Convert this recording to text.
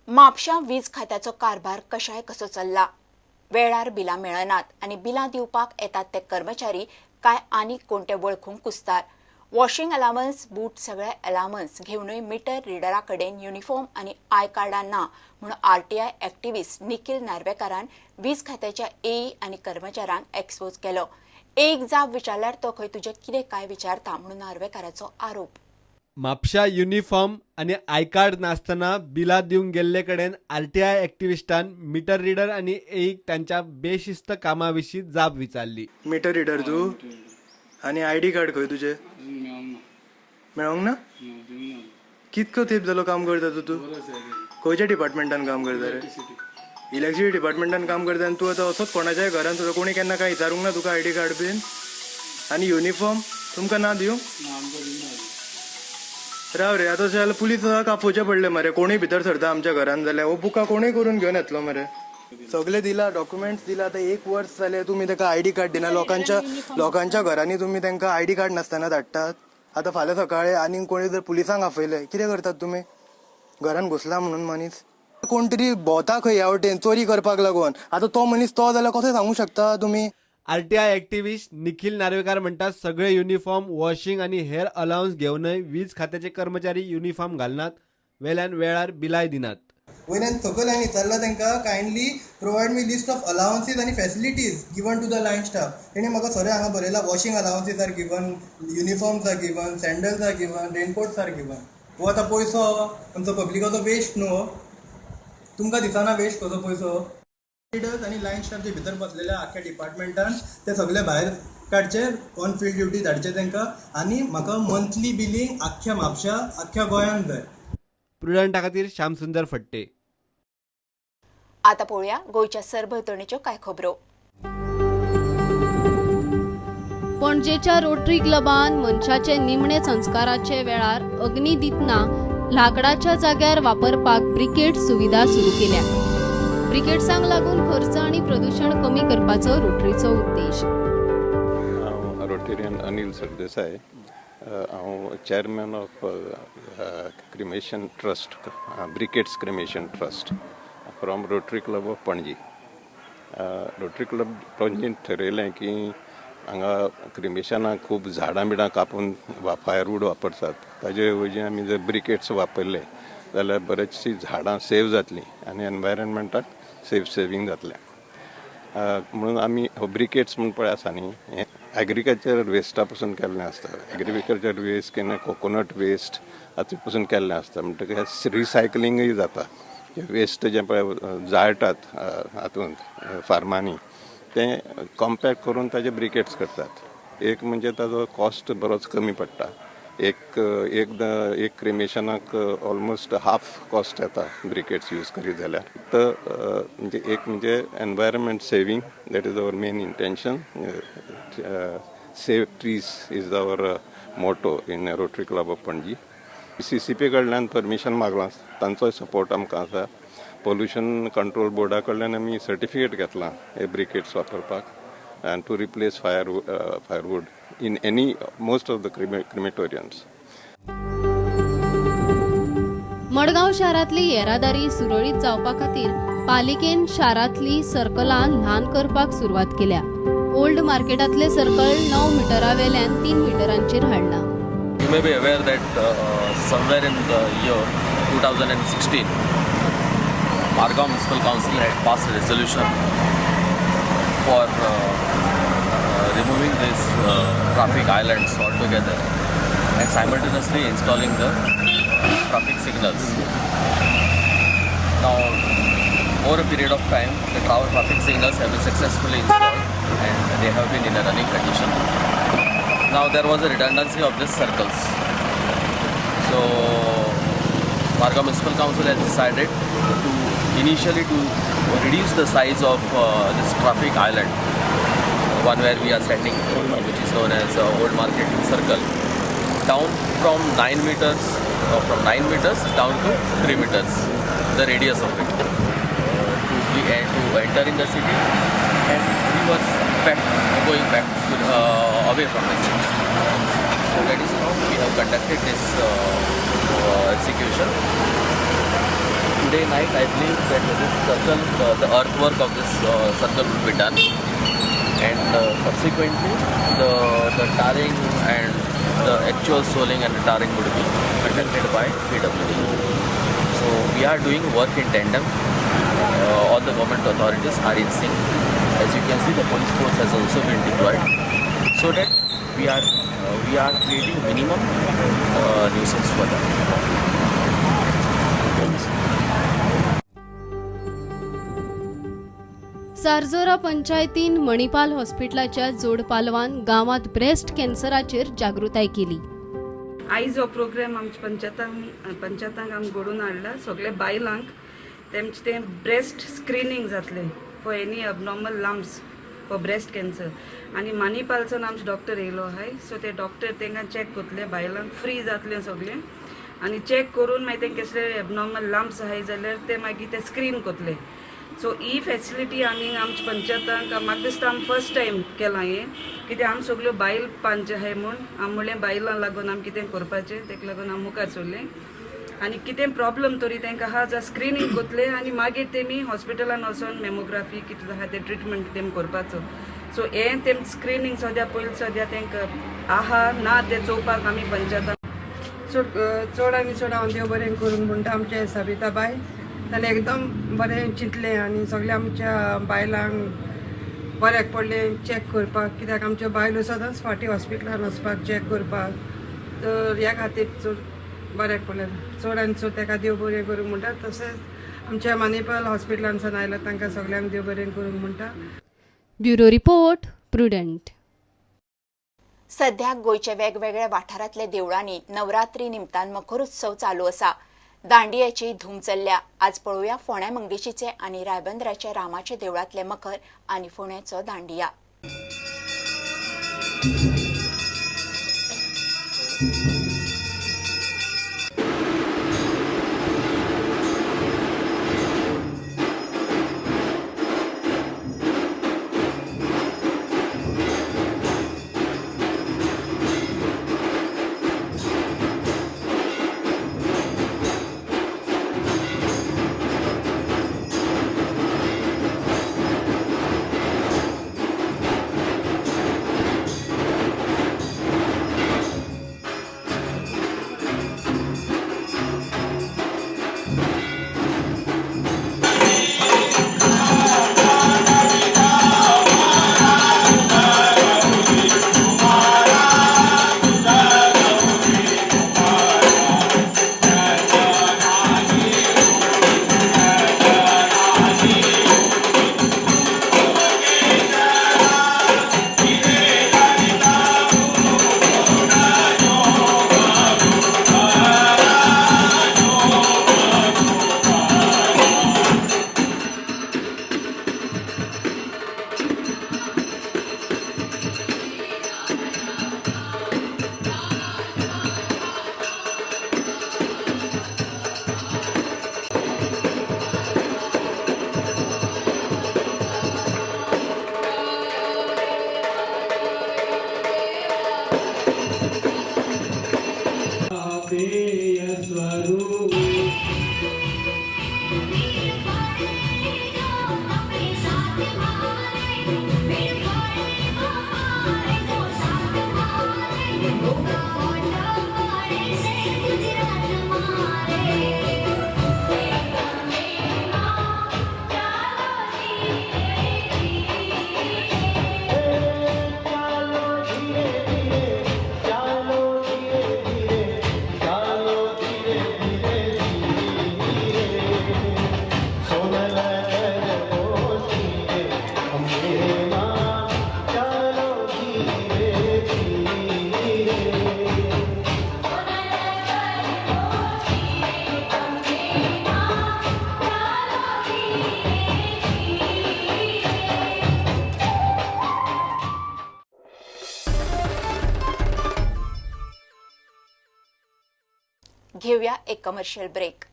म्हापशा वीज खात्याचो कारभार कशाय कसो चल्ला. वेळार बिलां मेळनात आनी बिलां दिवपाक येतात ते कर्मचारी काय आनीक कोण ते वळखूंक कुसतात. वॉशिंग अलावन्स बूट सगळे अलावन्स घेवनूय मिटर रिडरा कडेन युनिफॉर्म आनी आय कार्डां ना म्हूण आरटीआय एक्टिव्हिस्ट निखिल नार्वेकारान वीज खात्याच्या एई आनी कर्मचाऱ्यांक एक्सपोज केलो. एक जाप विचारल्यार तो खंय तुजें कितें काय विचारता म्हणून नार्वेकाराचो आरोप. म्हापशा युनिफॉर्म आनी आय कार्ड नासतना बिलां दिवंक गेल्ले कडेन आरटीआय एक्टिव्हिस्टान मिटर रिडर आनी एईक तांच्या बेशिस्त कामा विशीं जाप विचारली. मीटर रिडर तू आनी आयडी कार्ड खंय तुजें मेळोंक ना? कितको तेंप जालो काम करता तूं खंयच्या डिपार्टमेंटान काम करता रे? इलेक्ट्रिसिटी डिपार्टमेंटान काम करता आनी तूं आतां असोच कोणाच्याय घरान तुका कोणी केन्ना काय विचारूंक ना तुका आयडी कार्ड बीन आनी युनिफॉर्म तुमकां ना दिवं? राव रे, आतां जाल्यार पुलीस कापोवचे पडले मरे. कोणूय भितर सरता आमच्या घरान जाल्यार हो बुकां कोणूय करून घेवन येतलो मरे. सगळे दिला, डॉक्युमेंट्स दिला. आतां 1 वर्स जालें तुमी ताका आयडी कार्ड दिना. लोकांच्या घरांनी तुमी तांकां आयडी कार्ड नासतना धाडटात. आतां फाल्यां सकाळी आनीक कोणी जर पुलिसांक आपयले कितें करतात तुमी? घरान घुसला म्हणून मनीस कोण तरी भोंवता खंय ह्या वटेन चोरी करपाक लागून. आतां तो मनीस तो जाल्यार कसो सांगूंक शकता तुमी? आरटीआय एक्टिव्हिस्ट निखिल नार्वेकार म्हणटात सगळे युनिफॉर्म, वॉशिंग आनी हेर अलावन्स घेवनय वीज खात्याचे कर्मचारी युनिफॉर्म घालनात, वेल्यान वेळार बिलाय दिनात. वयल्यान सकयल हांवें विचारला तांकां kindly provide me list of allowances आनी facilities given to the line staff. तेणी म्हाका सगळें हांगा बरयला. Washing allowances are given, uniforms are given, sandals are given, raincoats are given. हो आतां पयसो आमचो पब्लिकाचो वेस्ट न्हू? तुमकां दिसना वेस्ट कसो पयसो? लिडर्स आनी लायन स्टाफ जे भितर बसलेले आख्या डिपार्टमेंटान ते सगळे भायर काडचे, ऑन फील्ड ड्युटी धाडचे तांकां. आनी म्हाका मंथली बिलींग आख्या म्हापशा आख्या गोंयांत जाय. प्रुडंटा खातीर श्यामसुंदर फडटे. आता पळोवया गोंयच्या सरभोंवतणीच्यो कांय खबरो. पणजेच्या रोटरी क्लबान मनशाचे निमणे संस्काराचे वेळार अग्नी दितना लाकडाच्या जाग्यार वापरपाक ब्रिकेड सुविधा सुरू केल्या. ब्रिकेड्सांक लागून खर्च आनी प्रदूषण कमी करपाचो रोटरीचो उद्देश. हांव रोटेरियन अनिल सरदेसाय. हांव chairman of cremation trust, briquettes cremation trust from Rotary club of Panaji. Rotary Club पणजीन ठरयलें की हांगा क्रिमेशनाक खूब झाडां बिडां कापून फायरवूड वापरतात. ताजे वयल्यान आमी जर ब्रिकेड्स वापरले जाल्यार बरेचशीं झाडां सेव जातलीं आनी एनवायरमेंटाक सेविंग जातलें. म्हणून आमी हो ब्रिकेड्स म्हूण पळय आसा न्ही, हें एग्रीकल्चर वेस्टा पासून केल्लें आसता. एग्रीकल्चर वेस्ट केन्ना कोकोनट वेस्ट हातूंत पासून केल्लें आसता. म्हणटकीर रिसायकलिंगूय जाता. वेस्ट जें पळय जाळटात हातूंत फार्मांनी तें कॉम्पॅक्ट करून ताजे ब्रिकेड्स करतात. एक म्हणजे ताजो कॉस्ट बरोच कमी पडटा. एक क्रिमेशनाक ऑलमोस्ट हाफ कॉस्ट येता ब्रिकेड्स यूज करीत जाल्यार. तर म्हणजे एक म्हणजे environment saving, that is our main intention. Save trees is our motto in Rotary club of Panaji. CCP कडल्यान परमिशन मागलां, तांचोय सपोर्ट आमकां आसा. पोल्युशन कंट्रोल बोर्डा कडल्यान आमी सर्टिफिकेट घेतलां हे ब्रिकेड्स वापरपाक and to replace firewood in most of the crematoriums. Madgaon शारांतली येरादारी सुरळीत जावपा खातीर पालिकेन शारांतली सर्कलां ल्हान करपाक सुरवात केल्या. ओल्ड मार्केटांतले सर्कल 9 मिटरा वेल्यान 3 मिटरांचेर हाडला. You may be aware that somewhere in the year 2016, Margao Municipal Council had passed a resolution for removing these traffic islands altogether and simultaneously installing the traffic signals. Now, over a period of time, the traffic signals have been successfully installed and they have been in a running condition. Now, there was a redundancy of these circles. So, Margao Municipal Council has decided to initially to reduce the size of this traffic island, one where we are standing, which is known as Old Market Circle, down from 9 meters down to 3 meters, the radius of it, to enter in the city and reverse back, going back away from the city. So that is how we have conducted this execution. today night I believe that this circle, the earthwork of this circle will be done, and subsequently the tarring and the actual soling and the tarring would be conducted by PWD. So we are doing work in tandem. All the government authorities are in sync. As you can see, the police force has also been deployed, so that we are creating minimum nuisance for them. सारजोरा पंचायतीन मणिपाल हॉस्पिटलाच्या जोडपालवान गावात breast कॅन्सराचेर जागृताय केली. आयज हो programme आमच्या पंचायतांक आमी घडोवन हाडला. सगळे बायलांक तेमचे ते ब्रेस्ट स्क्रीनिंग जातले for any abnormal lumps for breast cancer. आनी मणिपालच्यान आमचो डॉक्टर येयलो आहाय. सो ते डॉक्टर तांकां चॅक करतले, बायलांक फ्री जातलें सगळें. आनी चॅक करून मागीर तेंकां कसले एबनॉर्मल लम्प्स आहाय जाल्यार ते मागीर ते स्क्रीन करतले. सो ही फॅसिलिटी आमी आमच्या पंचायतांक म्हाका दिसता आमी फर्स्ट टायम केलां हें, कित्याक आमी सगळ्यो बायल पंच आहाय म्हूण आमी म्हणलें बायलां लागून आमी कितें करपाचें, तेका लागून आमी मुखार सरलें. आनी कितें प्रॉब्लम तरी तांकां आहा जाल्यार स्क्रीनिंग करतले आनी मागीर तेमी हॉस्पिटलान वचोन मेमोग्राफी कितें आहा तें ट्रिटमेंट तेमी करपाचो. सो हें तेम स्क्रीनिंग सद्या पयलीं सद्या तांकां आहा ना तें चोवपाक आमी पंचायतान चड आनी चड हांव देव बरें करूंक म्हणटा आमचे सविता बाय. ताणें एकदम बरें चिंतलें आनी सगळ्या आमच्या बायलांक बऱ्याक पडलें चॅक करपाक, कित्याक आमच्यो बायलो सदांच फाटीं हॉस्पिटलान वचपाक चॅक करपाक. तर ह्या खातीर चड बऱ्याक पडलें. चड आनी चड ताका देव बरें करूंक म्हणटा. तशेंच आमच्या मणिपाल हॉस्पिटलांसान आयला तांकां सगळ्यांक देव बरें करूंक म्हणटा. Bureau report prudent. सध्या गोंयच्या वेगवेगळ्या वाठारांतल्या देवळांनी नवरात्री निमतान मखर उत्सव चालू आसा. दांडियाची धूम चल्ल्या. आज पळोवया फोंड्या मंगेशीचे आनी रायबंदराच्या रामाचे देवळांतले मखर आनी फोंड्याचो दांडिया. घेऊया एक कमर्शियल ब्रेक.